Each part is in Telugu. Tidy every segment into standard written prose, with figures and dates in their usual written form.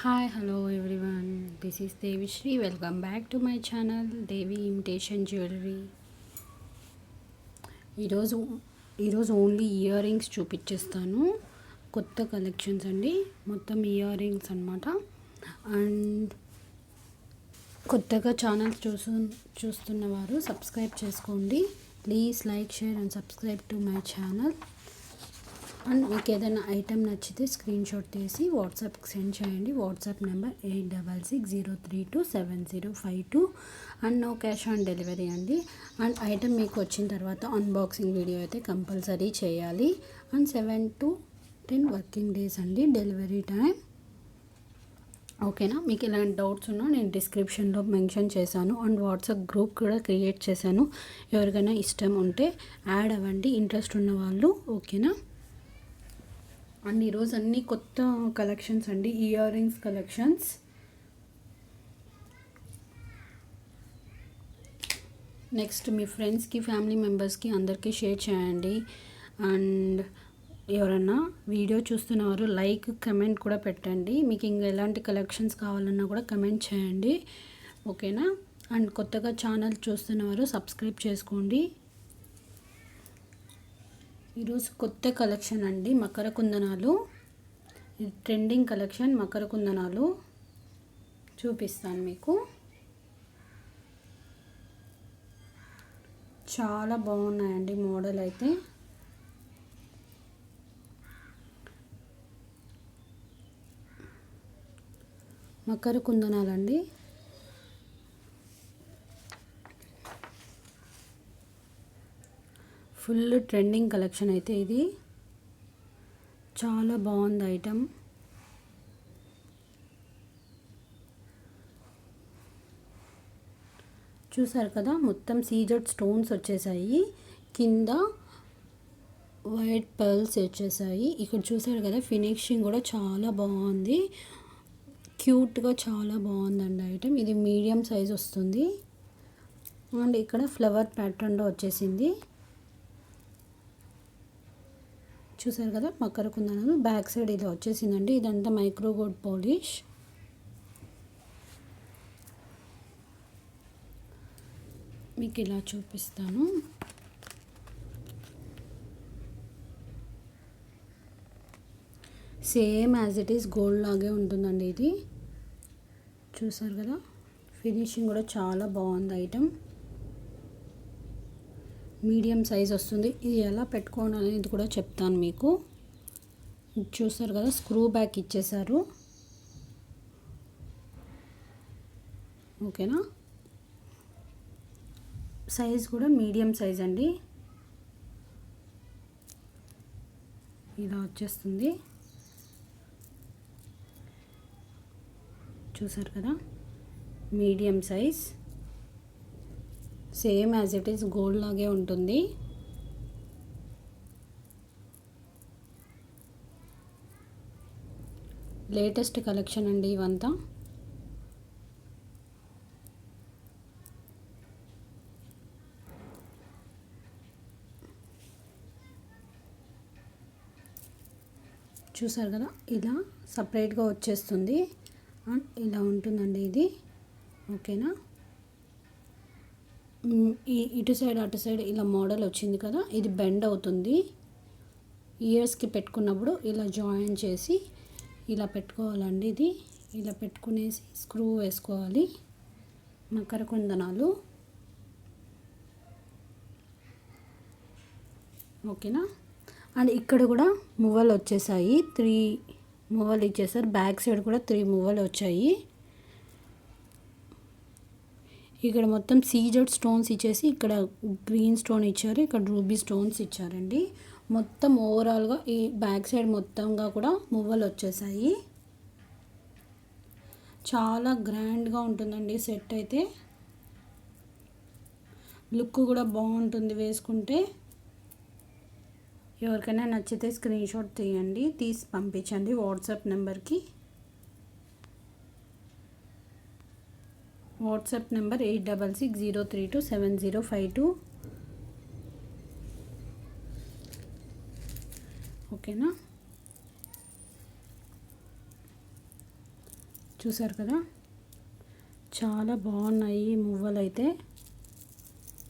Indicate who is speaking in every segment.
Speaker 1: Hi hello everyone, this is Devisri. Welcome back to my channel Devi imitation jewellery. ఈరోజు ఈరోజు ఓన్లీ ఇయర్ రింగ్స్ చూపించేస్తాను. కొత్త కలెక్షన్స్ అండి, మొత్తం ఇయర్ రింగ్స్ అనమాట. అండ్ కొత్తగా ఛానల్ చూస్తున్నవారు సబ్స్క్రైబ్ చేసుకోండి. Please like, share and subscribe to my channel. And మీకు ఏదైనా ఐటెం నచ్చితే స్క్రీన్ షాట్ తీసి వాట్సాప్కి సెండ్ చేయండి. WhatsApp number 8660327052. And no cash on delivery అండి. అండ్ ఐటెం మీకు వచ్చిన తర్వాత అన్బాక్సింగ్ వీడియో అయితే కంపల్సరీ చేయాలి. అండ్ 7 to 10 వర్కింగ్ డేస్ అండి డెలివరీ టైం. ఓకేనా? మీకు ఇలాంటి డౌట్స్ ఉన్నా నేను డిస్క్రిప్షన్లో మెన్షన్ చేశాను. అండ్ వాట్సాప్ గ్రూప్ కూడా క్రియేట్ చేశాను. ఎవరికైనా ఇష్టం ఉంటే యాడ్ అవ్వండి, ఇంట్రెస్ట్ ఉన్న వాళ్ళు. ఓకేనా? అండ్ ఈరోజు అన్ని కొత్త కలెక్షన్స్ అండి, ఇయర్ రింగ్స్ కలెక్షన్స్. నెక్స్ట్ మీ ఫ్రెండ్స్కి, ఫ్యామిలీ మెంబర్స్కి అందరికీ షేర్ చేయండి. అండ్ ఎవరన్నా వీడియో చూస్తున్నవారు లైక్, కమెంట్ కూడా పెట్టండి. మీకు ఇంకా ఎలాంటి కలెక్షన్స్ కావాలన్నా కూడా కమెంట్ చేయండి. ఓకేనా? అండ్ కొత్తగా ఛానల్ చూస్తున్నవారు సబ్స్క్రైబ్ చేసుకోండి. ఈరోజు కొత్త కలెక్షన్ అండి, మకర కుందనాలు. ఇది ట్రెండింగ్ కలెక్షన్, మకర కుందనాలు చూపిస్తాను మీకు. చాలా బాగున్నాయండి మోడల్ అయితే. మకర కుందనాలండి. ఫుల్ ట్రెండింగ్ కలెక్షన్ అయితే ఇది. చాలా బాగుంది ఐటమ్. చూసారు కదా, మొత్తం సీజెడ్ స్టోన్స్ వచ్చేసాయి. కింద వైట్ పర్ల్స్ వచ్చేసాయి. ఇక్కడ చూసారు కదా, ఫినిషింగ్ కూడా చాలా బాగుంది. క్యూట్గా చాలా బాగుందండి ఐటమ్. ఇది మీడియం సైజ్ వస్తుంది. అండ్ ఇక్కడ ఫ్లవర్ ప్యాటర్న్లో వచ్చేసింది. చూసారు కదా, మకర కుందనాలు. బ్యాక్ సైడ్ ఇది వచ్చేసిందండి. ఇదంతా మైక్రో గోల్డ్ పాలిష్. మీకు ఇలా చూపిస్తాను. Same as it is gold లాగే ఉంటుందండి ఇది. చూసారు కదా, ఫినిషింగ్ కూడా చాలా బాగుంది ఐటమ్. మీడియం సైజ్ వస్తుంది. ఇది ఎలా పెట్టుకోవాలనేది కూడా చెప్తాను మీకు. చూసారు కదా, స్క్రూ బ్యాక్ ఇచ్చేసారు. ఓకేనా? సైజ్ కూడా మీడియం సైజ్ అండి. ఇలా వచ్చేస్తుంది. చూసారు కదా, medium size. Same as it is gold లాగే ఉంటుంది. లేటెస్ట్ కలెక్షన్ అండి ఇవంతా. చూసారు కదా, ఇలా సపరేట్గా వచ్చేస్తుంది. అండ్ ఇలా ఉంటుందండి ఇది. ఓకేనా? ఇటు సైడ్ అటు సైడ్ ఇలా మోడల్ వచ్చింది కదా, ఇది బెండ్ అవుతుంది. ఇయర్స్కి పెట్టుకున్నప్పుడు ఇలా జాయిన్ చేసి ఇలా పెట్టుకోవాలండి. ఇది ఇలా పెట్టుకునేసి స్క్రూ వేసుకోవాలి. మకర కుందనాలు. ఓకేనా? అండ్ ఇక్కడ కూడా మువ్వలు వచ్చేసాయి. 3 మువ్వలు ఇచ్చేసారు. బ్యాక్ సైడ్ కూడా 3 మువ్వలు వచ్చాయి. ఇక్కడ మొత్తం సీజెడ్ స్టోన్స్ ఇచ్చేసి ఇక్కడ గ్రీన్ స్టోన్ ఇచ్చారు, ఇక్కడ రూబీ స్టోన్స్ ఇచ్చారండి. మొత్తం ఓవరాల్గా ఈ బ్యాక్ సైడ్ మొత్తంగా కూడా మువ్వలు వచ్చేసాయి. చాలా గ్రాండ్గా ఉంటుందండి సెట్ అయితే. లుక్ కూడా బాగుంటుంది వేసుకుంటే. ఎవరికైనా నచ్చితే స్క్రీన్ షాట్ తీయండి, తీసి పంపించండి వాట్సాప్ నెంబర్కి. WhatsApp number 8660327052. ఓకేనా? చూసారు కదా, చాలా బాగున్నాయి ఈ మువ్వలు అయితే.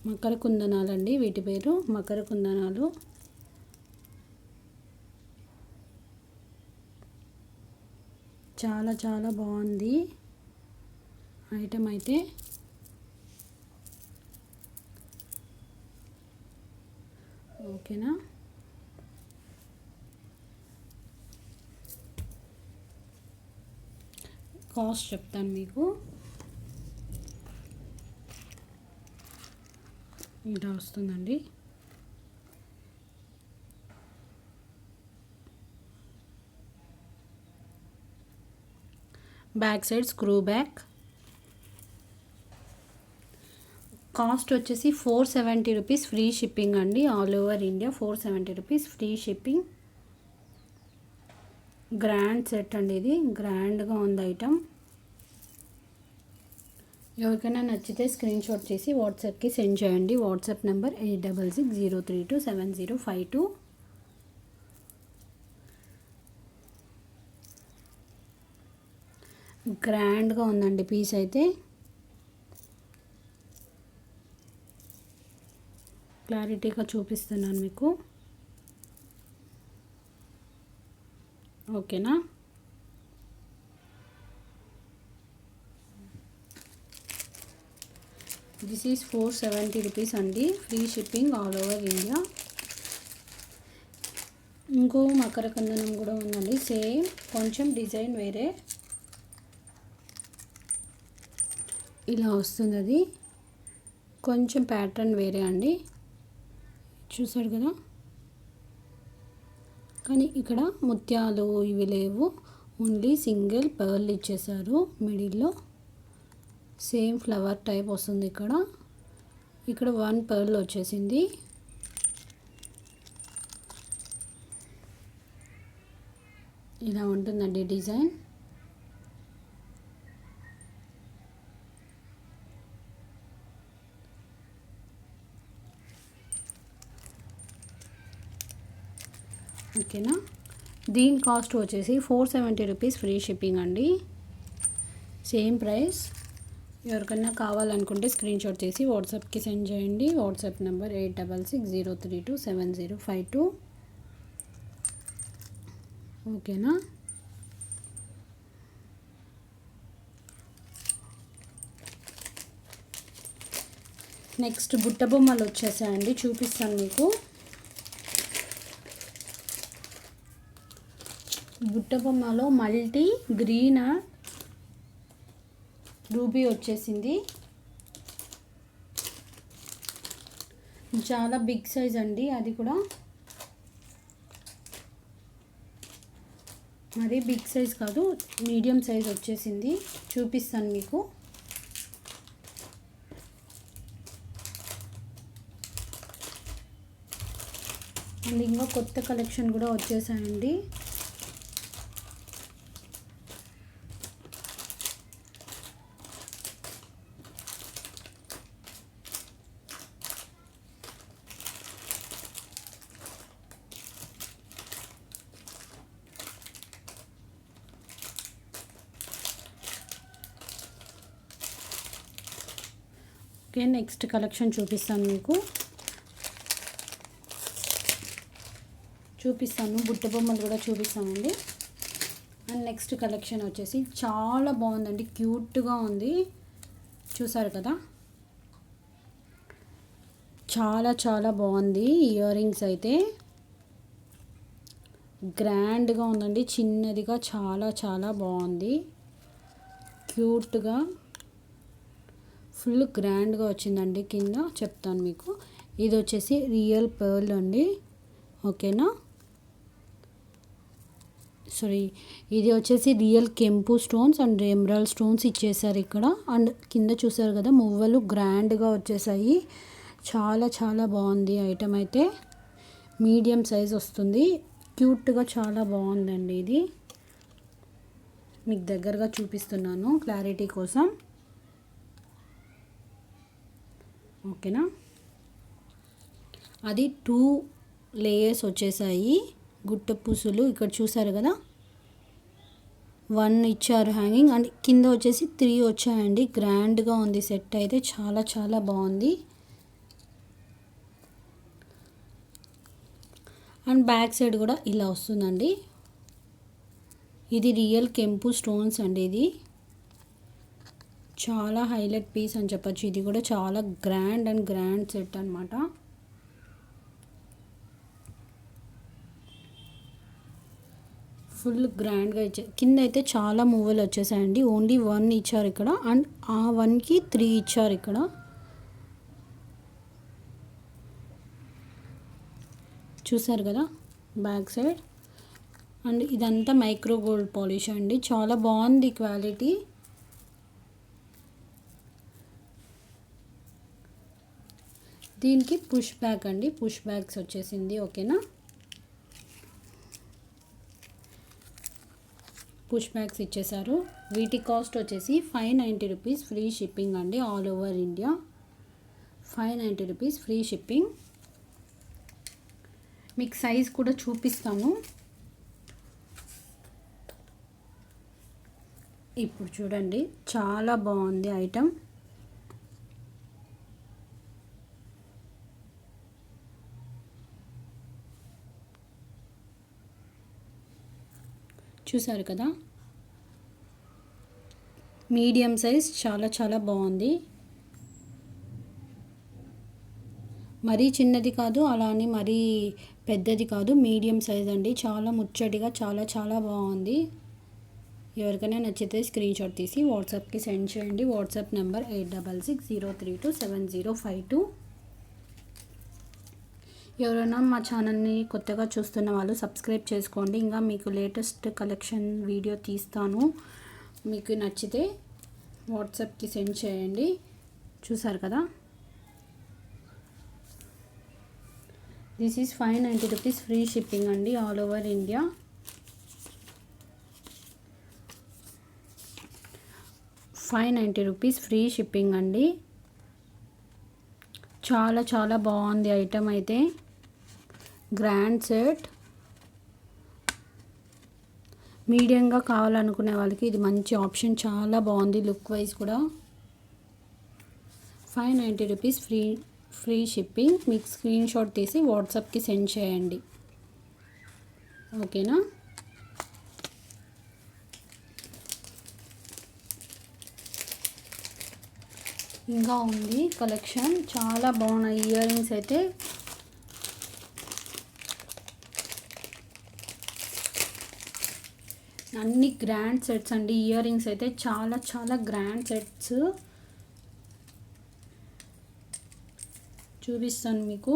Speaker 1: మకర కుందనాలండి వీటి పేరు, మకర కుందనాలు. చాలా చాలా బాగుంది ఐటమ్ అయితే. ఓకేనా, కాస్ట్ చెప్తాను మీకు. ఇలా వస్తుందండి. Back side screw back. Cost వచ్చేసి 470 రూపీస్ ఫ్రీ షిప్పింగ్ అండి. All over India 470 rupees free shipping. Grand set అండి, ఇది గ్రాండ్గా ఉంది ఐటమ్. ఎవరికైనా నచ్చితే స్క్రీన్ షాట్ చేసి వాట్సాప్కి సెండ్ చేయండి. WhatsApp number 8660327052. గ్రాండ్గా ఉందండి పీస్ అయితే. క్లారిటీగా చూపిస్తున్నాను మీకు. ఓకేనా, దిస్ ఈజ్ 470 రూపీస్ అండి, free shipping all over India. ఇంకో మకర కుందనం కూడా ఉందండి, సేమ్ కొంచెం డిజైన్ వేరే. ఇలా వస్తుంది, అది కొంచెం ప్యాటర్న్ వేరే అండి. చూసారు కదా, కానీ ఇక్కడ ముత్యాలు ఇవి లేవు, ఓన్లీ సింగిల్ పర్ల్ ఇచ్చేసారు మిడిల్లో. సేమ్ ఫ్లవర్ టైప్ వస్తుంది ఇక్కడ. ఇక్కడ 1 పర్ల్ వచ్చేసింది. ఇలా ఉంటుందండి డిజైన్. ఓకేనా, దీని కాస్ట్ వచ్చేసి 470 రూపీస్ ఫ్రీ షిప్పింగ్ అండి. Same price. ఎవరికైనా కావాలనుకుంటే స్క్రీన్ షాట్ చేసి వాట్సాప్కి సెండ్ చేయండి. WhatsApp number 8660327052. ఓకేనా, నెక్స్ట్ బుట్ట బొమ్మలు వచ్చేసాయండి, చూపిస్తాను మీకు. బుట్ట బొమ్మలో మల్టీ గ్రీన్ రూబీ వచ్చేసింది. చాలా బిగ్ సైజ్ అండి, అది కూడా మరీ బిగ్ సైజ్ కాదు, మీడియం సైజ్ వచ్చేసింది. చూపిస్తాను మీకు. అండ్ ఇంకా కొత్త కలెక్షన్ కూడా వచ్చేసాయండి. ఓకే, నెక్స్ట్ కలెక్షన్ చూపిస్తాను మీకు. బుట్ట బొమ్మలు కూడా చూపిస్తానండి. అండ్ నెక్స్ట్ కలెక్షన్ వచ్చేసి చాలా బాగుందండి, క్యూట్గా ఉంది. చూసారు కదా, చాలా చాలా బాగుంది. ఇయర్ రింగ్స్ అయితే గ్రాండ్గా ఉందండి, చిన్నదిగా చాలా చాలా బాగుంది. క్యూట్గా ఫుల్ గ్రాండ్గా వచ్చిందండి. కింద చెప్తాను మీకు. ఇది వచ్చేసి రియల్ పర్ల్ అండి. ఓకేనా, సారీ, ఇది వచ్చేసి రియల్ కెంపు స్టోన్స్ అండ్ ఎమరాల్డ్ స్టోన్స్ ఇచ్చేసారు ఇక్కడ. అండ్ కింద చూసారు కదా, మువ్వలు గ్రాండ్గా వచ్చేసాయి. చాలా చాలా బాగుంది ఐటమ్ అయితే. మీడియం సైజ్ వస్తుంది, క్యూట్గా చాలా బాగుందండి. ఇది మీకు దగ్గరగా చూపిస్తున్నాను క్లారిటీ కోసం. ఓకేనా, అది 2 లేయర్స్ వచ్చేసాయి. గుట్ట పూసలు ఇక్కడ చూసారు కదా, 1 ఇచ్చారు హ్యాంగింగ్, అండ్ కింద వచ్చేసి 3 వచ్చాయండి. గ్రాండ్గా ఉంది సెట్ అయితే, చాలా చాలా బాగుంది. అండ్ బ్యాక్ సైడ్ కూడా ఇలా వస్తుందండి. ఇది రియల్ కెంపు స్టోన్స్ అండి. ఇది చాలా హైలైట్ పీస్ అని చెప్పచ్చు. ఇది కూడా చాలా గ్రాండ్ సెట్ అనమాట. ఫుల్ గ్రాండ్గా ఇచ్చారు. కింద అయితే చాలా మూవలు వచ్చేసాయండి. ఓన్లీ 1 ఇచ్చారు ఇక్కడ, అండ్ ఆ 1కి 3 ఇచ్చారు ఇక్కడ. చూసారు కదా బ్యాక్ సైడ్. అండ్ ఇదంతా మైక్రో గోల్డ్ పాలిష్ అండి. చాలా బాగుంది క్వాలిటీ. దీనికి పుష్ బ్యాక్ అండి, పుష్ బ్యాగ్స్ వచ్చేసింది. ఓకేనా, పుష్ బ్యాగ్స్ ఇచ్చేసారు. వీటి కాస్ట్ వచ్చేసి 590 రూపీస్ ఫ్రీ షిప్పింగ్ అండి. All over India 590 rupees free shipping. మీకు సైజ్ కూడా చూపిస్తాను. ఇప్పుడు చూడండి, చాలా బాగుంది ఐటమ్. చూసారు కదా, మీడియం సైజ్, చాలా చాలా బాగుంది. మరీ చిన్నది కాదు, అలానే మరీ పెద్దది కాదు, మీడియం సైజ్ అండి. చాలా ముచ్చటిగా, చాలా చాలా బాగుంది. ఎవరికైనా నచ్చితే స్క్రీన్ షాట్ తీసి వాట్సాప్కి సెండ్ చేయండి. WhatsApp number 8660327052. ఎవరైనా మా ఛానల్ని కొత్తగా చూస్తున్న వాళ్ళు సబ్స్క్రైబ్ చేసుకోండి. ఇంకా మీకు లేటెస్ట్ కలెక్షన్ వీడియో తీస్తాను. మీకు నచ్చితే వాట్సాప్కి సెండ్ చేయండి. చూసారు కదా, this is 590 rupees free shipping అండి, all over India. 590 rupees free shipping అండి. చాలా చాలా బాగుంది ఐటమ్ అయితే. Grand set. మీడియంగా కావాలనుకునే వాళ్ళకి ఇది మంచి ఆప్షన్. చాలా బాగుంది లుక్ వైజ్ కూడా. 590 రూపీస్ ఫ్రీ షిప్పింగ్. మీకు స్క్రీన్ షాట్ తీసి వాట్సాప్కి సెండ్ చేయండి. ఓకేనా, ఇంకా ఉంది కలెక్షన్. చాలా బాగున్నాయి ఇయర్ రింగ్స్ అయితే. అన్ని గ్రాండ్ సెట్స్ అండి. ఇయర్ రింగ్స్ అయితే చాలా చాలా గ్రాండ్ సెట్స్ చూపిస్తాను మీకు.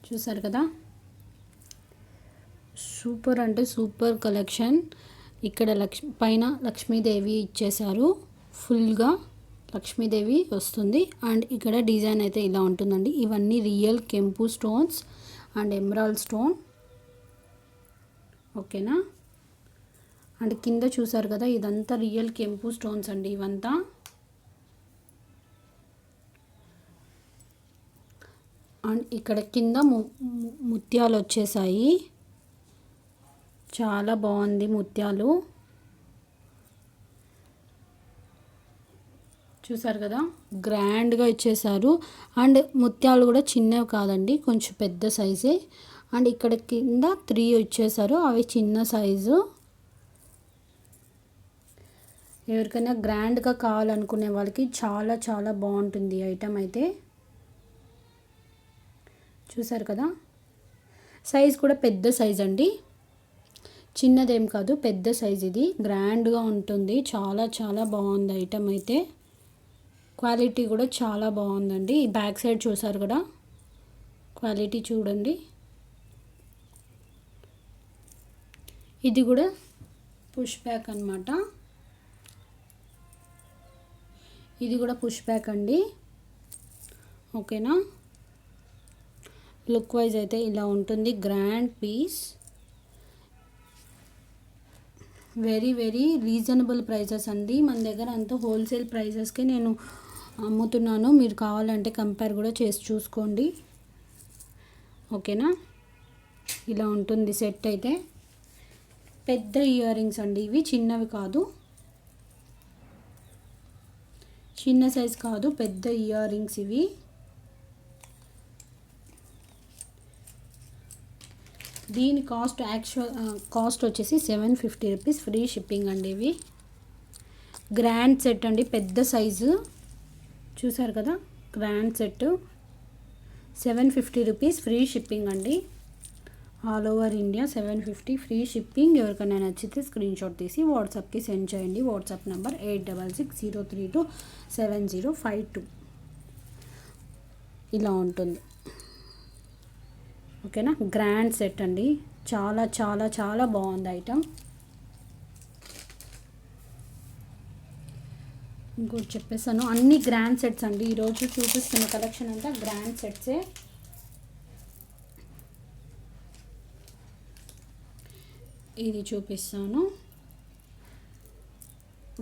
Speaker 1: చూసారు కదా, సూపర్ అంటే సూపర్ కలెక్షన్. ఇక్కడ పైన లక్ష్మీదేవి ఇచ్చేసారు. ఫుల్గా లక్ష్మీదేవి వస్తుంది. అండ్ ఇక్కడ డిజైన్ అయితే ఇలా ఉంటుందండి. ఇవన్నీ రియల్ కెంపు స్టోన్స్ అండ్ ఎమరాల్డ్ స్టోన్. ఓకేనా, అండ్ కింద చూసారు కదా, ఇదంతా రియల్ కెంపు స్టోన్స్ అండి ఇవంతా. అండ్ ఇక్కడ కింద ముత్యాలు వచ్చేసాయి. చాలా బాగుంది ముత్యాలు. చూసారు కదా, గ్రాండ్గా ఇచ్చేసారు. అండ్ ముత్యాలు కూడా చిన్నవి కాదండి, కొంచెం పెద్ద సైజే. అండ్ ఇక్కడ కింద 3 ఇచ్చేసారు, అవి చిన్న సైజు. ఎవరికైనా గ్రాండ్గా కావాలనుకునే వాళ్ళకి చాలా చాలా బాగుంటుంది ఐటమ్ అయితే. చూసారు కదా, సైజ్ కూడా పెద్ద సైజ్ అండి, చిన్నదేం కాదు, పెద్ద సైజ్. ఇది గ్రాండ్గా ఉంటుంది. చాలా చాలా బాగుంది ఐటమ్ అయితే. క్వాలిటీ కూడా చాలా బాగుందండి. బ్యాక్ సైడ్ చూసారు కదా, క్వాలిటీ చూడండి. ఇది కూడా పుష్ బ్యాక్ అన్నమాట. ఇది కూడా పుష్ బ్యాక్ అండి. ఓకేనా, లుక్ వైజ్ అయితే ఇలా ఉంటుంది. Grand piece. Very very reasonable prices అండి. మన దగ్గర అంతా హోల్సేల్ ప్రైజెస్కే నేను అమ్ముతున్నాను. మీరు కావాలంటే కంపేర్ కూడా చేసి చూసుకోండి. ఓకేనా. ఇలా ఉంటుంది సెట్ అయితే. పెద్ద ఇయర్ రింగ్స్ అండి ఇవి, చిన్నవి కాదు, చిన్న సైజ్ కాదు, పెద్ద ఇయర్ రింగ్స్ ఇవి. దీని కాస్ట్ వచ్చేసి 750 రూపీస్, ఫ్రీ షిప్పింగ్ అండి. ఇవి గ్రాండ్ సెట్ అండి, పెద్ద సైజు చూసారు కదా, grand set 750 rupees, free shipping అండి. All over India 750 free shipping. ఎవరికైనా నచ్చితే స్క్రీన్ షాట్ తీసి వాట్సాప్కి సెండ్ చేయండి. WhatsApp number 8660327052. ఇలా ఉంటుంది. ఓకేనా. గ్రాండ్ సెట్ అండి, చాలా చాలా చాలా బాగుంది ఐటమ్. ఇంకోటి చెప్పేసాను, అన్ని గ్రాండ్ సెట్స్ అండి. ఈరోజు చూపిస్తున్న కలెక్షన్ అంతా గ్రాండ్ సెట్సే. ఇది చూపిస్తాను.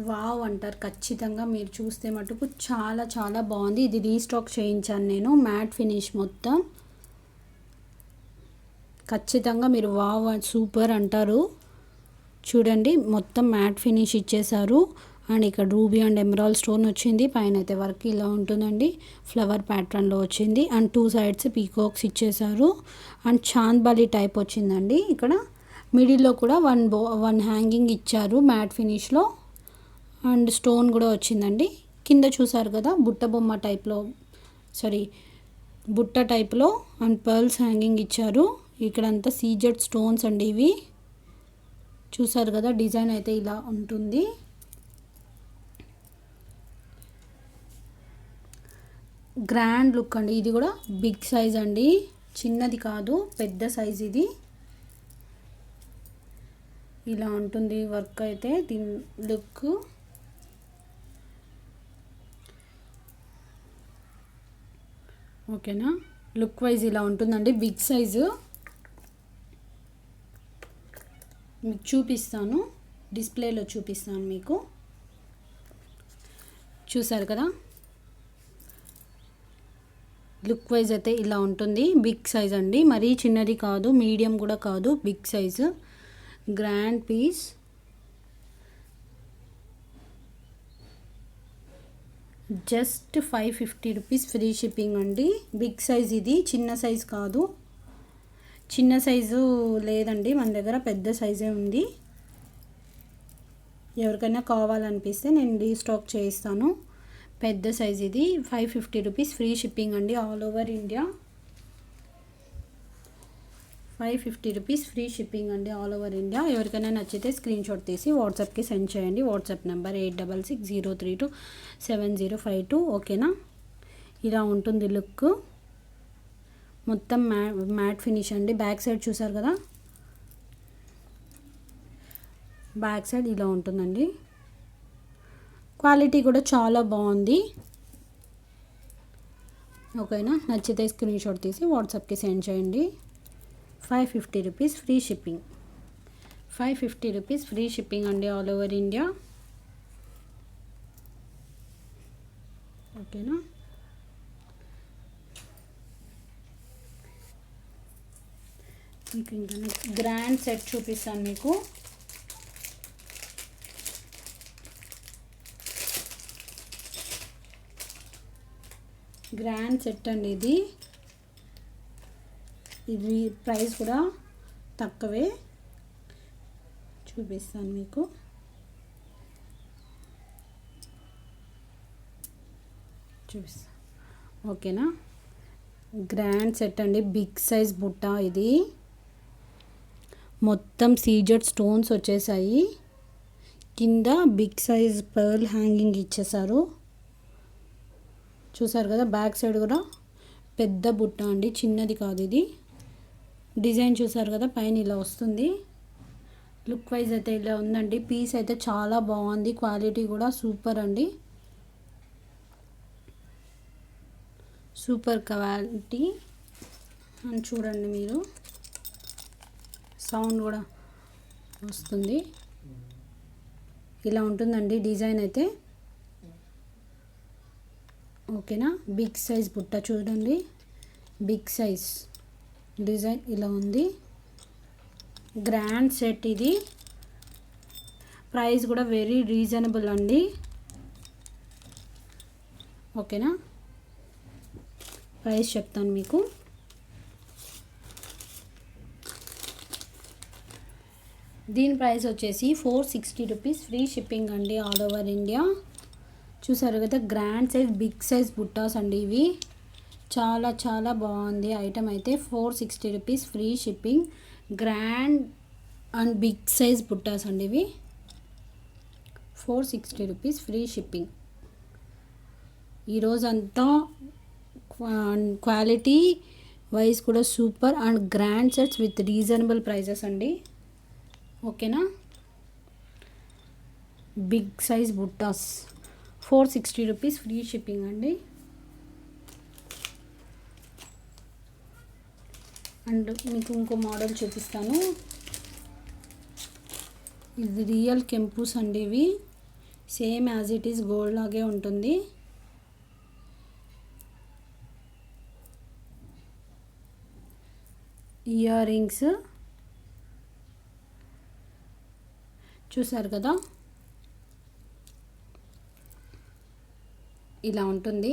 Speaker 1: వావ్ అంటారు ఖచ్చితంగా, మీరు చూస్తే మటుకు చాలా చాలా బాగుంది. ఇది రీస్టాక్ చేయించాను నేను, మ్యాట్ ఫినిష్ మొత్తం. ఖచ్చితంగా మీరు వావ్ సూపర్ అంటారు. చూడండి, మొత్తం మ్యాట్ ఫినిష్ ఇచ్చేసారు. అండ్ ఇక్కడ రూబీ అండ్ ఎమరాల్డ్ స్టోన్ వచ్చింది. పైన అయితే వర్క్ ఇలా ఉంటుందండి, ఫ్లవర్ ప్యాటర్న్లో వచ్చింది. అండ్ 2 సైడ్స్ పీకాక్స్ ఇచ్చేసారు. అండ్ చాంద్బాలి టైప్ వచ్చిందండి. ఇక్కడ మిడిల్లో కూడా వన్ హ్యాంగింగ్ ఇచ్చారు మ్యాట్ ఫినిష్లో. అండ్ స్టోన్ కూడా వచ్చిందండి. కింద చూసారు కదా, బుట్ట టైప్లో అండ్ పర్ల్స్ హ్యాంగింగ్ ఇచ్చారు. ఇక్కడంతా సీజెడ్ స్టోన్స్ అండి ఇవి. చూసారు కదా, డిజైన్ అయితే ఇలా ఉంటుంది. గ్రాండ్ లుక్ అండి. ఇది కూడా బిగ్ సైజ్ అండి, చిన్నది కాదు, పెద్ద సైజ్ ఇది. ఇలా ఉంటుంది వర్క్ అయితే, దీని లుక్. ఓకేనా, లుక్ వైజ్ ఇలా ఉంటుందండి, బిగ్ సైజు. మీకు చూపిస్తాను, డిస్ప్లేలో చూపిస్తాను మీకు. చూసారు కదా, లుక్ వైజ్ అయితే ఇలా ఉంటుంది. బిగ్ సైజ్ అండి, మరీ చిన్నది కాదు, మీడియం కూడా కాదు, big size. Grand piece. Just 550 rupees, free shipping అండి. బిగ్ సైజ్ ఇది, చిన్న సైజ్ కాదు. చిన్న సైజు లేదండి మన దగ్గర, పెద్ద సైజే ఉంది. ఎవరికైనా కావాలనిపిస్తే నేను రీస్టాక్ చేయిస్తాను. పెద్ద సైజ్ ఇది, 550 రూపీస్, ఫ్రీ షిప్పింగ్ అండి. All over India 550 rupees, free shipping అండి, ఆల్ ఓవర్ ఇండియా. ఎవరికైనా నచ్చితే స్క్రీన్ షాట్ తీసి వాట్సాప్కి సెండ్ చేయండి. WhatsApp number 8660327052. ఓకేనా. ఇలా ఉంటుంది లుక్. మొత్తం మ్యాట్ ఫినిష్ అండి. బ్యాక్ సైడ్ చూసారు కదా, బ్యాక్ సైడ్ ఇలా ఉంటుందండి. క్వాలిటీ కూడా చాలా బాగుంది. ఓకేనా, నచ్చితే స్క్రీన్ షాట్ తీసి వాట్సాప్కి సెండ్ చేయండి. 550 rupees, free shipping. 550 rupees, free shipping అండి, ఆల్ ఓవర్ ఇండియా. ఓకేనా. ఇంకా గ్రాండ్ సెట్ చూపిస్తాను మీకు. గ్రాండ్ సెట్ అండి ఇది. ఇది ప్రైస్ కూడా తక్కువే, చూపిస్తాను మీకు. చూపిస్తాను. ఓకేనా, గ్రాండ్ సెట్ అండి, బిగ్ సైజ్ బుట్ట ఇది. మొత్తం సీజెడ్ స్టోన్స్ వచ్చేసాయి. కింద బిగ్ సైజ్ పర్ల్ హ్యాంగింగ్ ఇచ్చేసారు. చూసారు కదా, బ్యాక్ సైడ్ కూడా పెద్ద బుట్ట అండి, చిన్నది కాదు ఇది. డిజైన్ చూసారు కదా, పైన ఇలా వస్తుంది. లుక్ వైజ్ అయితే ఇలా ఉందండి. పీస్ అయితే చాలా బాగుంది, క్వాలిటీ కూడా సూపర్ అండి, సూపర్ క్వాలిటీ. అని చూడండి మీరు, సౌండ్ కూడా వస్తుంది. ఇలా ఉంటుందండి డిజైన్ అయితే. ఓకేనా, బిగ్ సైజ్ బుట్ట చూడండి, బిగ్ సైజ్. డిజైన్ ఇలా ఉంది. గ్రాండ్ సెట్ ఇది. ప్రైస్ కూడా వెరీ రీజనబుల్ అండి. ఓకేనా, ప్రైస్ చెప్తాను మీకు. దీని ప్రైస్ వచ్చేసి 460 రూపీస్, ఫ్రీ షిప్పింగ్ అండి ఆల్ ఓవర్ ఇండియా. చూసారు కదా, గ్రాండ్ సైజ్ బిగ్ సైజ్ బుట్టాస్ అండి ఇవి. చాలా చాలా బాగుంది ఐటమ్ అయితే. 460 rupees, free shipping. Grand and big size బుట్టాస్ అండి ఇవి. 460 రూపీస్, ఫ్రీ షిప్పింగ్. ఈరోజంతా క్వాలిటీ వైజ్ కూడా super and grand sets with reasonable prices అండి. ఓకేనా, big size బుట్టాస్ 460 rupees, free shipping అండి. అండ్ మీకు ఇంకో మోడల్ చూపిస్తాను. ఇది రియల్ కెంపుస్ అండి ఇవి. Same as it is gold లాగే ఉంటుంది. ఇయర్ రింగ్స్ చూసారు కదా, ఇలా ఉంటుంది.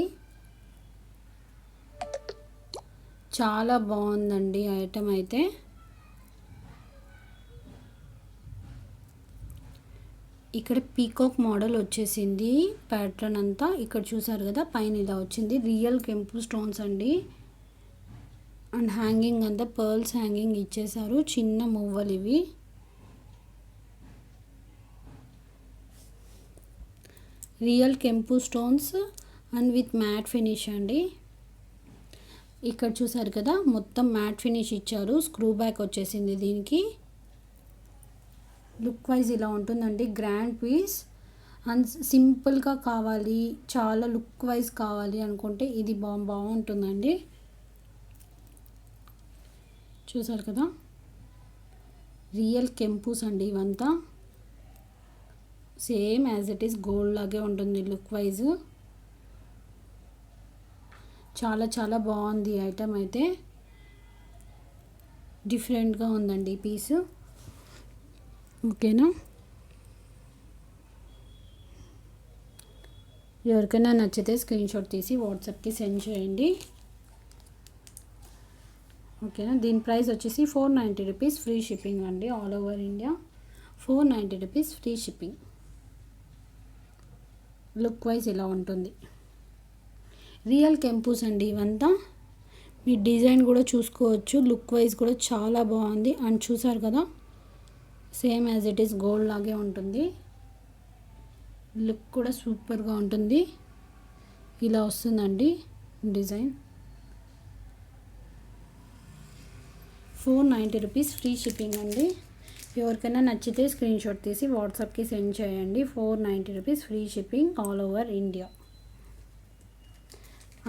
Speaker 1: చాలా బాగుందండి ఐటమ్ అయితే. ఇక్కడ పీకాక్ మోడల్ వచ్చేసింది ప్యాటర్న్ అంతా. ఇక్కడ చూసారు కదా, పైన ఇలా వచ్చింది. రియల్ కెంపు స్టోన్స్ అండి. అండ్ హ్యాంగింగ్ అంతా పర్ల్స్ హ్యాంగింగ్ ఇచ్చేసారు. చిన్న మువ్వలు ఇవి. రియల్ కెంపు stones and with mat finish అండి. ఇక్కడ చూసారు కదా, మొత్తం మ్యాట్ ఫినిష్ ఇచ్చారు. స్క్రూ బ్యాక్ వచ్చేసింది దీనికి. లుక్ వైజ్ ఇలా ఉంటుందండి. గ్రాండ్ పీస్ అండ్ సింపుల్గా కావాలి, చాలా లుక్ వైజ్ కావాలి అనుకుంటే ఇది బాగుంటుందండి. చూసారు కదా, రియల్ కెంపుస్ అండి ఇవంతా. Same as it is gold లాగే ఉంటుంది లుక్ వైజ్. చాలా చాలా బాగుంది ఐటమ్ అయితే. డిఫరెంట్గా ఉందండి ఈ పీస్. ఓకేనా, ఎవరికైనా నచ్చితే స్క్రీన్షాట్ తీసి వాట్సాప్కి సెండ్ చేయండి. ఓకేనా, దీని ప్రైస్ వచ్చేసి 490 రూపీస్, ఫ్రీ షిప్పింగ్ అండి all over India. 490 rupees, free shipping. Look wise ఇలా ఉంటుంది. రియల్ కెంపుస్ అండి ఇవంతా. మీ డిజైన్ కూడా చూసుకోవచ్చు. లుక్ వైజ్ కూడా చాలా బాగుంది. అండ్ చూసారు కదా, same as it is gold లాగే ఉంటుంది. లుక్ కూడా సూపర్గా ఉంటుంది. ఇలా వస్తుందండి డిజైన్. 490 రూపీస్, ఫ్రీ షిప్పింగ్ అండి. ఎవరికైనా నచ్చితే స్క్రీన్షాట్ తీసి వాట్సాప్కి సెండ్ చేయండి. 490 rupees, free shipping all over India.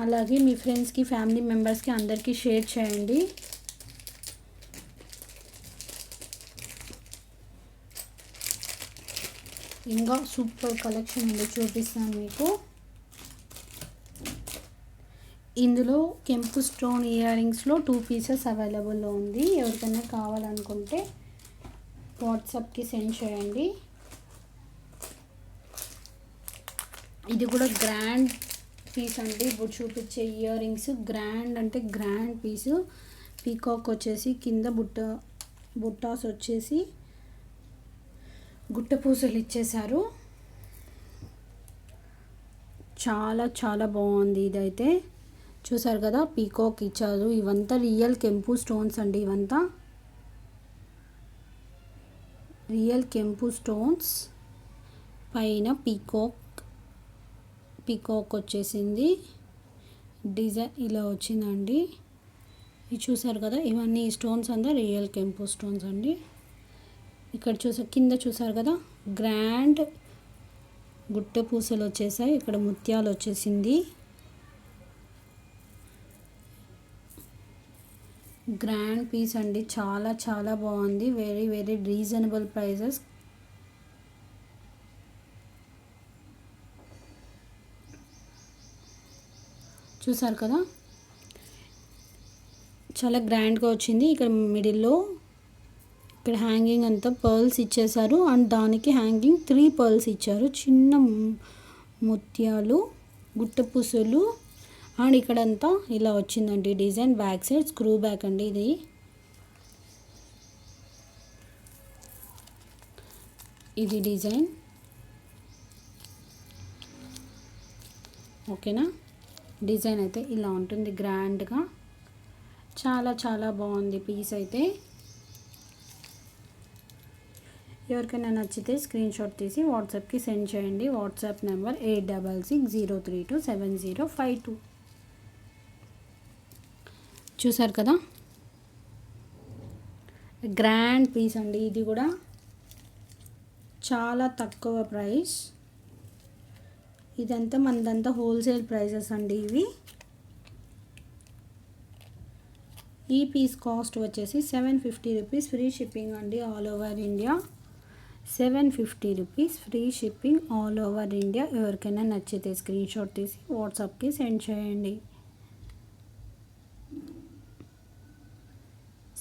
Speaker 1: అలాగే మీ ఫ్రెండ్స్కి, ఫ్యామిలీ మెంబర్స్కి అందరికీ షేర్ చేయండి. ఇంకా సూపర్ కలెక్షన్ ఉంది, చూపిస్తాను మీకు. ఇందులో కెంపు స్టోన్ ఇయర్ రింగ్స్లో 2 పీసెస్ అవైలబుల్లో ఉంది. ఎవరికైనా కావాలనుకుంటే వాట్సాప్కి సెండ్ చేయండి. ఇది కూడా గ్రాండ్ పీస్ అండి. ఇప్పుడు చూపించే ఇయర్ రింగ్స్ గ్రాండ్ అంటే గ్రాండ్ పీసు. పీకాక్ వచ్చేసి కింద బుట్టాస్ వచ్చేసి గుట్ట పూసలు ఇచ్చేశారు. చాలా చాలా బాగుంది ఇదైతే. చూసారు కదా, పీకాక్ ఇచ్చారు. ఇవంతా రియల్ కెంపు స్టోన్స్ అండి. ఇవంతా రియల్ కెంపు స్టోన్స్. పైన పీకాక్ వచ్చేసింది. డిజైన్ ఇలా వచ్చిందండి. ఇది చూసారు కదా, ఇవన్నీ స్టోన్స్ అంతా రియల్ కెంపు స్టోన్స్ అండి. ఇక్కడ కింద చూసారు కదా, గ్రాండ్ గుట్ట పూసలు వచ్చేసాయి. ఇక్కడ ముత్యాలు వచ్చేసింది. గ్రాండ్ పీస్ అండి. చాలా చాలా బాగుంది. Very very reasonable prices. చూసారు కదా, చాలా గ్రాండ్గా వచ్చింది. ఇక్కడ మిడిల్లో ఇక్కడ హ్యాంగింగ్ అంతా పర్ల్స్ ఇచ్చేసారు అండ్ దానికి హ్యాంగింగ్ 3 పర్ల్స్ ఇచ్చారు. చిన్న ముత్యాలు, గుట్ట పూసలు అండ్ ఇక్కడంతా ఇలా వచ్చిందండి design. Back side screw back అండి ఇది డిజైన్. ఓకేనా, డిజైన్ అయితే ఇలా ఉంటుంది గ్రాండ్గా. చాలా చాలా బాగుంది పీస్ అయితే. ఎవరికైనా నచ్చితే స్క్రీన్ షాట్ తీసి వాట్సాప్కి సెండ్ చేయండి. WhatsApp number 8660327052. చూసారు కదా, గ్రాండ్ పీస్ అండి. ఇది కూడా చాలా తక్కువ ప్రైస్. ఇదంతా మనదంతా హోల్సేల్ ప్రైజెస్ అండి ఇవి. ఈ పీస్ కాస్ట్ వచ్చేసి 750 రూపీస్, ఫ్రీ షిప్పింగ్ అండి all over India. 750 rupees free shipping all over India. ఎవరికైనా నచ్చితే స్క్రీన్ షాట్ తీసి వాట్సాప్కి సెండ్ చేయండి.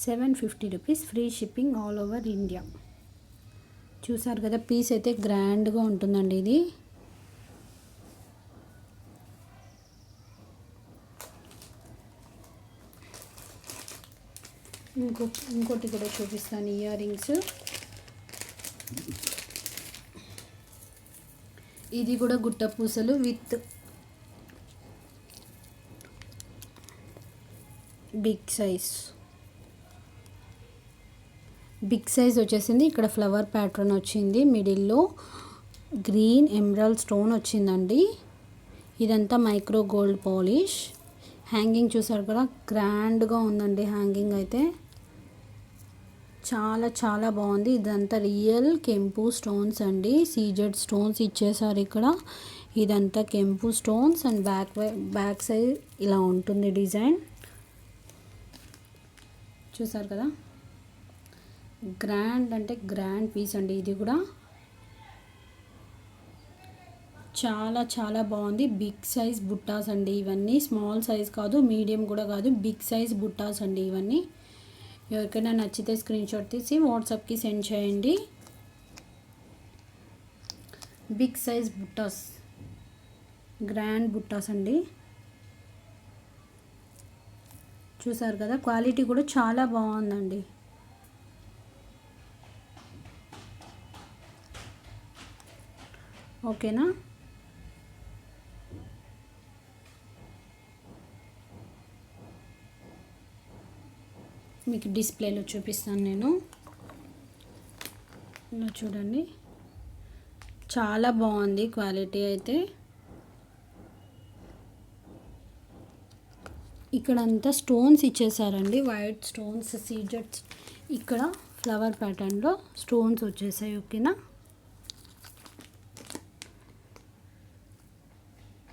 Speaker 1: 750 rupees free shipping all over India. చూసారు కదా, పీస్ అయితే గ్రాండ్గా ఉంటుందండి ఇది. ఇంకోటి కూడా చూపిస్తాను, ఇయర్ రింగ్స్. ఇది కూడా గుట్ట పూసలు విత్ బిగ్ సైజ్ వచ్చేసింది. ఇక్కడ ఫ్లవర్ ప్యాటర్న్ వచ్చింది, మిడిల్లో గ్రీన్ ఎమరాల్డ్ స్టోన్ వచ్చిందండి. ఇదంతా మైక్రో గోల్డ్ పాలిష్. హ్యాంగింగ్ చూసారు కదా, గ్రాండ్గా ఉందండి హ్యాంగింగ్ అయితే. చాలా చాలా బాగుంది. ఇదంతా రియల్ కెంపు స్టోన్స్ అండి, సీజెడ్ స్టోన్స్ ఇచ్చేసారు ఇక్కడ. ఇదంతా కెంపు స్టోన్స్ అండ్ బ్యాక్ సైడ్ ఇలా ఉంటుంది డిజైన్. చూసారు కదా, గ్రాండ్ అంటే గ్రాండ్ పీస్ అండి ఇది కూడా. చాలా చాలా బాగుంది. బిగ్ సైజ్ బుట్టాస్ అండి ఇవన్నీ. స్మాల్ సైజ్ కాదు, మీడియం కూడా కాదు, బిగ్ సైజ్ బుట్టాస్ అండి ఇవన్నీ. ఎవరికైనా నచ్చితే స్క్రీన్ షాట్ తీసి వాట్సాప్కి సెండ్ చేయండి. బిగ్ సైజ్ బుట్టాస్, గ్రాండ్ బుట్టాస్ అండి. చూసారు కదా, క్వాలిటీ కూడా చాలా బాగుందండి. ఓకేనా, మీకు డిస్ప్లేలో చూపిస్తాను నేను. ఇలా చూడండి, చాలా బాగుంది క్వాలిటీ అయితే. ఇక్కడంతా స్టోన్స్ ఇచ్చేసారండి, వైట్ స్టోన్స్, సీజెడ్స్. ఇక్కడ ఫ్లవర్ ప్యాటర్న్లో స్టోన్స్ వచ్చేసాయి. ఓకేనా,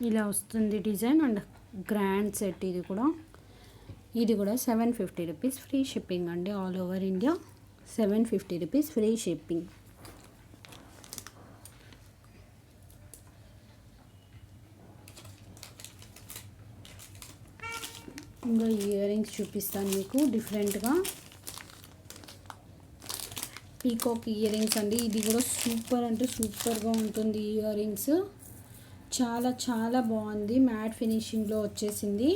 Speaker 1: ఇలా వస్తుంది డిజైన్ అండ్ గ్రాండ్ సెట్. ఇది కూడా 750 రూపీస్ ఫ్రీ షిప్పింగ్ అండి all over India. 750 rupees free shipping. ఇంకా ఇయర్ రింగ్స్ చూపిస్తాను మీకు డిఫరెంట్గా. పీకాక్ ఇయర్ రింగ్స్ అండి. ఇది కూడా సూపర్ అంటే సూపర్గా ఉంటుంది ఇయర్ రింగ్స్. చాలా చాలా బాగుంది, మ్యాట్ ఫినిషింగ్లో వచ్చేసింది.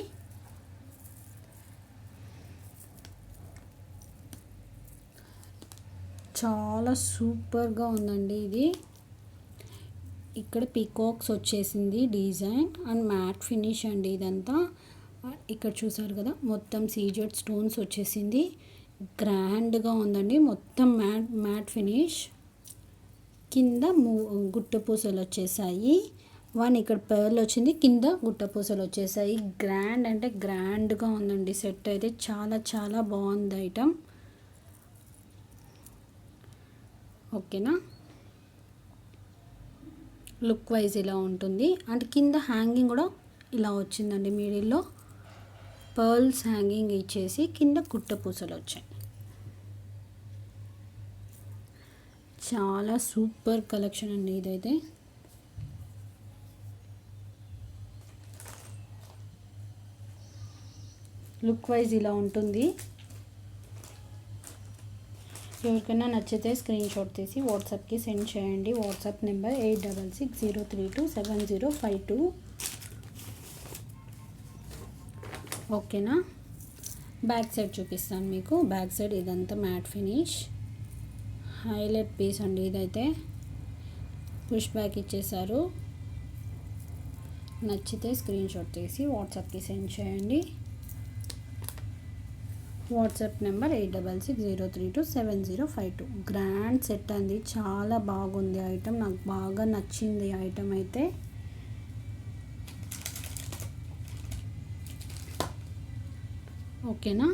Speaker 1: చాలా సూపర్గా ఉందండి ఇది. ఇక్కడ పీకాక్స్ వచ్చేసింది డిజైన్ అండ్ మ్యాట్ ఫినిష్ అండి ఇదంతా. ఇక్కడ చూసారు కదా, మొత్తం సీజెడ్ స్టోన్స్ వచ్చేసింది. గ్రాండ్గా ఉందండి, మొత్తం మ్యాట్ ఫినిష్. కింద గుట్ట పూసలు వచ్చేసాయి. ఇక్కడ పర్ల్ వచ్చింది, కింద గుట్ట పూసలు వచ్చేసాయి. గ్రాండ్ అంటే గ్రాండ్గా ఉందండి సెట్ అయితే. చాలా చాలా బాగుంది ఐటమ్. ఓకేనా, లుక్ వైజ్ ఇలా ఉంటుంది. అండ్ కింద హ్యాంగింగ్ కూడా ఇలా వచ్చిందండి, మిడిల్లో పర్ల్స్ హ్యాంగింగ్ ఇచ్చేసి కింద గుట్ట పూసలు వచ్చాయి. చాలా సూపర్ కలెక్షన్ అండి ఇదైతే. లుక్ వైజ్ ఇలా ఉంటుంది. ఎవరికైనా నచ్చితే స్క్రీన్ షాట్ తీసి వాట్సాప్కి సెండ్ చేయండి. WhatsApp number 8660327052. ఓకేనా. బ్యాక్ సైడ్ చూపిస్తాను మీకు. బ్యాక్ సైడ్ ఇదంతా మ్యాట్ ఫినిష్ హైలైట్ పీస్ అండి. ఇదైతే పుష్ బ్యాక్ ఇచ్చేసారు. నచ్చితే స్క్రీన్ షాట్ తీసి వాట్సాప్కి సెండ్ చేయండి. WhatsApp number 8660327052. గ్రాండ్ సెట్ అండి, చాలా బాగుంది ఐటమ్. నాకు బాగా నచ్చింది ఐటమ్ అయితే. ఓకేనా.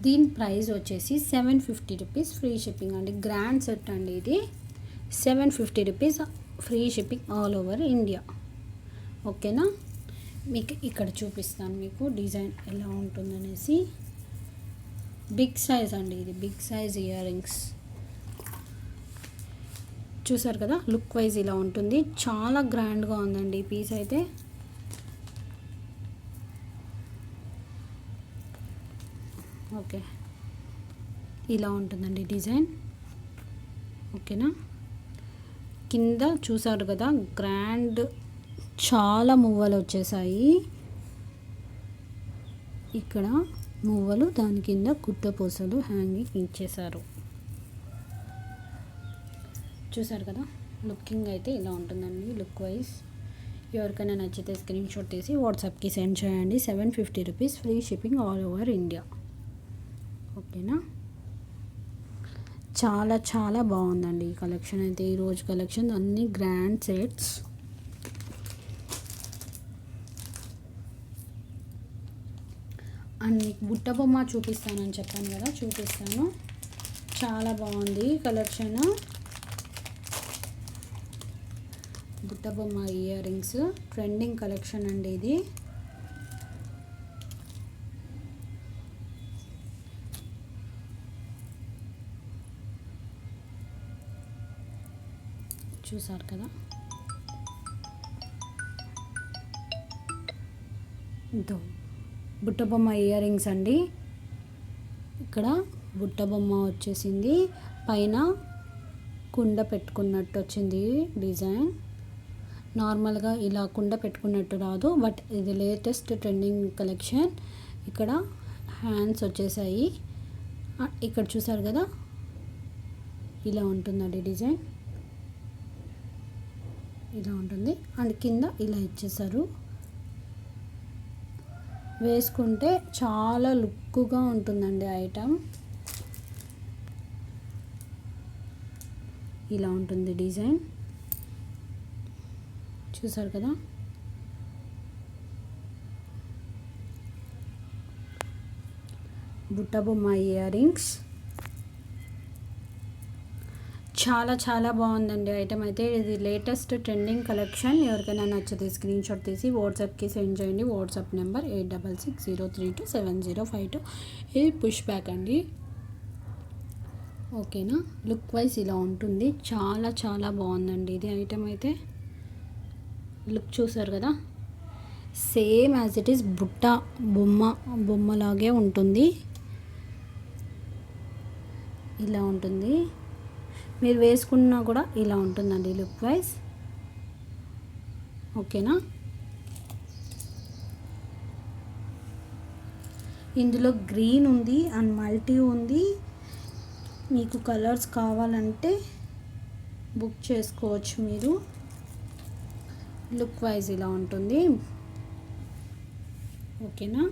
Speaker 1: దీని ప్రైస్ వచ్చేసి 750 రూపీస్ ఫ్రీ షిప్పింగ్ అండి. గ్రాండ్ సెట్ అండి ఇది. 750 rupees free shipping all over India. ఓకేనా. మీకు ఇక్కడ చూపిస్తాను మీకు డిజైన్ ఎలా ఉంటుందనేసి. బిగ్ సైజ్ అండి ఇది, బిగ్ సైజ్ ఇయర్ రింగ్స్. చూసారు కదా, లుక్ వైజ్ ఇలా ఉంటుంది. చాలా గ్రాండ్గా ఉందండి ఈ పీస్ అయితే. ఓకే, ఇలా ఉంటుందండి డిజైన్. ఓకేనా. కింద చూసారు కదా, గ్రాండ్ చాలా మువ్వలు వచ్చేసాయి. ఇక్కడ మువ్వలు, దాని కింద కుట్టపూసలు హ్యాంగింగ్ ఇచ్చేసారు. చూసారు కదా, లుకింగ్ అయితే ఇలా ఉంటుందండి లుక్ వైజ్. ఎవరికైనా నచ్చితే స్క్రీన్ షాట్ తీసి వాట్సాప్కి సెండ్ చేయండి. 750 rupees free shipping all over India. ఓకేనా. చాలా చాలా బాగుందండి ఈ కలెక్షన్ అయితే. ఈరోజు కలెక్షన్ అన్ని గ్రాండ్ సెట్స్. అండ్ మీకు బుట్ట బొమ్మ చూపిస్తానని చెప్పాను కదా, చూపిస్తాను. చాలా బాగుంది కలెక్షన్. బుట్ట బొమ్మ ఇయర్ రింగ్స్ ట్రెండింగ్ కలెక్షన్ అండి ఇది. చూసారు కదా, ఇదో బుట్ట బొమ్మ ఇయర్ రింగ్స్ అండి. ఇక్కడ బుట్ట బొమ్మ వచ్చేసింది, పైన కుండ పెట్టుకున్నట్టు వచ్చింది డిజైన్. నార్మల్గా ఇలా కుండ పెట్టుకున్నట్టు రాదు, బట్ ఇది లేటెస్ట్ ట్రెండింగ్ కలెక్షన్. ఇక్కడ హ్యాండ్స్ వచ్చేసాయి. ఇక్కడ చూసారు కదా, ఇలా ఉంటుందండి డిజైన్. ఇలా ఉంటుంది. అండ్ కింద ఇలా ఇచ్చేసారు. వేసుకుంటే చాలా లుక్గా ఉంటుందండి ఐటమ్. ఇలా ఉంటుంది డిజైన్. చూసారు కదా, బుట్ట బొమ్మ ఇయర్ రింగ్స్. చాలా చాలా బాగుందండి ఐటమ్ అయితే. ఇది లేటెస్ట్ ట్రెండింగ్ కలెక్షన్. ఎవరికైనా నచ్చితే స్క్రీన్ షాట్ తీసి వాట్సాప్కి సెండ్ చేయండి. WhatsApp number 8660327052. ఇది పుష్ బ్యాక్ అండి. ఓకేనా. లుక్ వైజ్ ఇలా ఉంటుంది. చాలా చాలా బాగుందండి ఇది ఐటమ్ అయితే. లుక్ చూసారు కదా, సేమ్ యాజ్ ఇట్ ఈస్ బుట్ట బొమ్మలాగే ఉంటుంది. ఇలా ఉంటుంది. మీరు వేసుకున్నా కూడా ఇలా ఉంటుందండి లుక్ వైజ్. ఓకేనా. ఇందులో గ్రీన్ ఉంది అండ్ మల్టీ ఉంది. మీకు కలర్స్ కావాలంటే బుక్ చేసుకోవచ్చు మీరు. లుక్ వైజ్ ఇలా ఉంటుంది. ఓకేనా.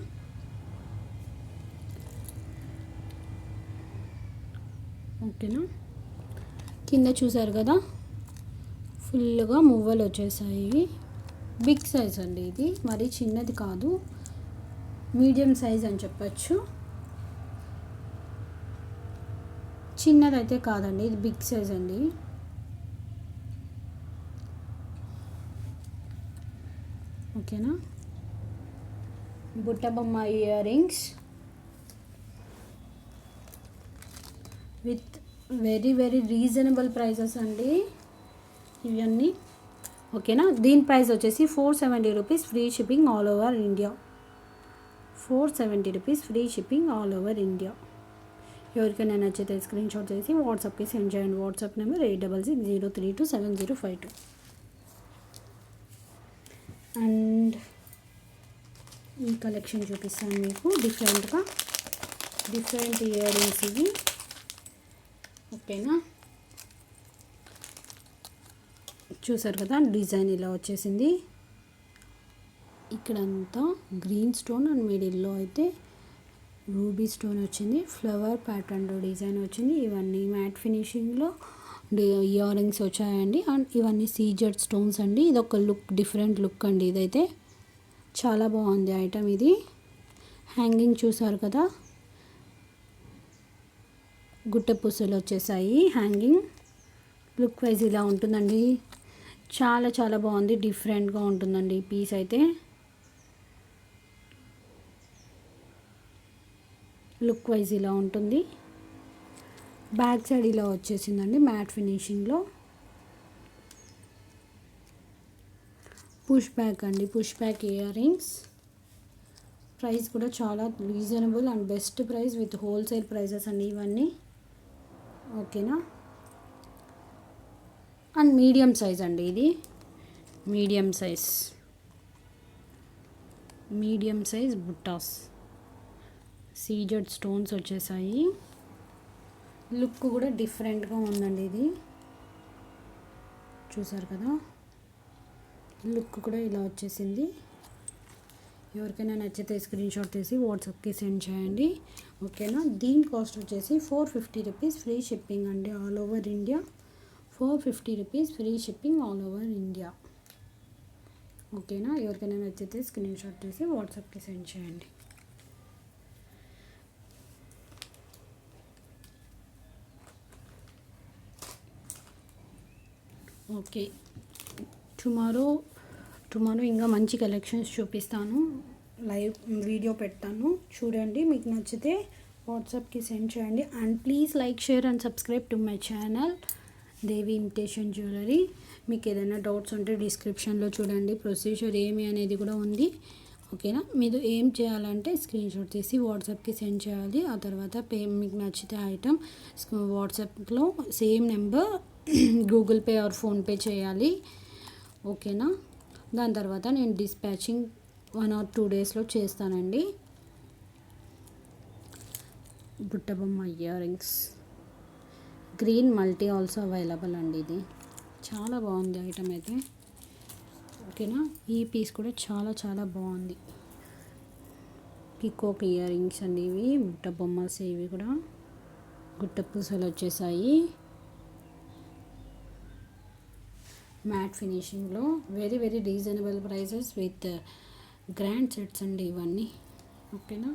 Speaker 1: ఓకేనా. కింద చూసారు కదా, ఫుల్గా మువ్వలు వచ్చేసాయి. బిగ్ సైజ్ అండి ఇది, మరి చిన్నది కాదు, మీడియం సైజ్ అని చెప్పచ్చు. చిన్నదైతే కాదండి, ఇది బిగ్ సైజ్ అండి. ఓకేనా. బుట్ట బొమ్మ earrings with very very reasonable prices అండి ఇవన్నీ. ఓకేనా. దీని ప్రైస్ వచ్చేసి 470 rupees, free shipping all over India. 470 rupees, free shipping all over India. ఎవరికైనా నచ్చితే స్క్రీన్ షాట్ చేసి వాట్సాప్కి సెండ్ చేయండి. WhatsApp number 8660327052. అండ్ ఈ కలెక్షన్ చూపిస్తాను మీకు డిఫరెంట్ ఇయర్ రింగ్స్ ఇవి. ఓకేనా, చూసారు కదా డిజైన్ ఇలా వచ్చేసింది. ఇక్కడంతా గ్రీన్ స్టోన్ అండ్ మిడిల్లో అయితే రూబీ స్టోన్ వచ్చింది. ఫ్లవర్ ప్యాటర్న్లో డిజైన్ వచ్చింది. ఇవన్నీ మ్యాట్ ఫినిషింగ్లో ఇయర్ రింగ్స్ వచ్చాయండి. అండ్ ఇవన్నీ సీజెడ్ స్టోన్స్ అండి. ఇది ఒక లుక్, డిఫరెంట్ లుక్ అండి. ఇదైతే చాలా బాగుంది ఐటమ్ ఇది. హ్యాంగింగ్ చూసారు కదా, గుట్ట పూసలు వచ్చేసాయి హ్యాంగింగ్. లుక్ వైజ్ ఇలా ఉంటుందండి. చాలా చాలా బాగుంది, డిఫరెంట్గా ఉంటుందండి ఈ పీస్ అయితే. లుక్ వైజ్ ఇలా ఉంటుంది. బ్యాక్ సైడ్ ఇలా వచ్చేసిందండి మ్యాట్ ఫినిషింగ్లో. పుష్ బ్యాక్ అండి, push back earrings. Price కూడా చాలా reasonable and best price with wholesale prices అండి ఇవన్నీ. ఓకేనా. అండ్ మీడియం సైజ్ అండి ఇది. మీడియం సైజ్ బుట్టాస్, సీజెడ్ స్టోన్స్ వచ్చేసాయి. లుక్ కూడా డిఫరెంట్గా ఉందండి ఇది. చూసారు కదా, లుక్ కూడా ఇలా వచ్చేసింది. ఎవరికైనా నచ్చితే స్క్రీన్ షాట్ తీసి వాట్సాప్కి సెండ్ చేయండి. ఓకేనా. దీని కాస్ట్ వచ్చేసి 450 రూపీస్, ఫ్రీ షిప్పింగ్ అండి all over India. 450 rupees, free shipping all over India. ఓకేనా. ఎవరికైనా నచ్చితే స్క్రీన్ షాట్ తీసి వాట్సాప్కి సెండ్ చేయండి. ఓకే, టుమారో ఇంకా మంచి కలెక్షన్స్ చూపిస్తాను. లైవ్ వీడియో పెడతాను, చూడండి. మీకు నచ్చితే వాట్సాప్కి సెండ్ చేయండి. And please like, share and subscribe to my channel Devi imitation jewellery. మీకు ఏదైనా డౌట్స్ ఉంటే డిస్క్రిప్షన్లో చూడండి, ప్రొసీజర్ ఏమి అనేది కూడా ఉంది. ఓకేనా. మీరు ఏం చేయాలంటే స్క్రీన్ షాట్ తీసి వాట్సాప్కి సెండ్ చేయాలి. ఆ తర్వాత మీకు నచ్చితే ఐటమ్ వాట్సాప్లో same number Google pay are PhonePe చేయాలి. ఓకేనా. దాని తర్వాత నేను డిస్పాచింగ్ 1 or 2 డేస్లో చేస్తానండి. బుట్టబొమ్మ earrings, green multi also available అండి. ఇది చాలా బాగుంది ఐటమ్ అయితే. ఓకేనా. ఈ పీస్ కూడా చాలా చాలా బాగుంది. పికోక్ ఇయర్ రింగ్స్ అండి ఇవి. బుట్ట బొమ్మస్ ఇవి కూడా గుట్ట పూసలు వచ్చేసాయి మ్యాట్ ఫినిషింగ్లో. Very reasonable prices with grand sets అండి ఇవన్నీ. ఓకేనా.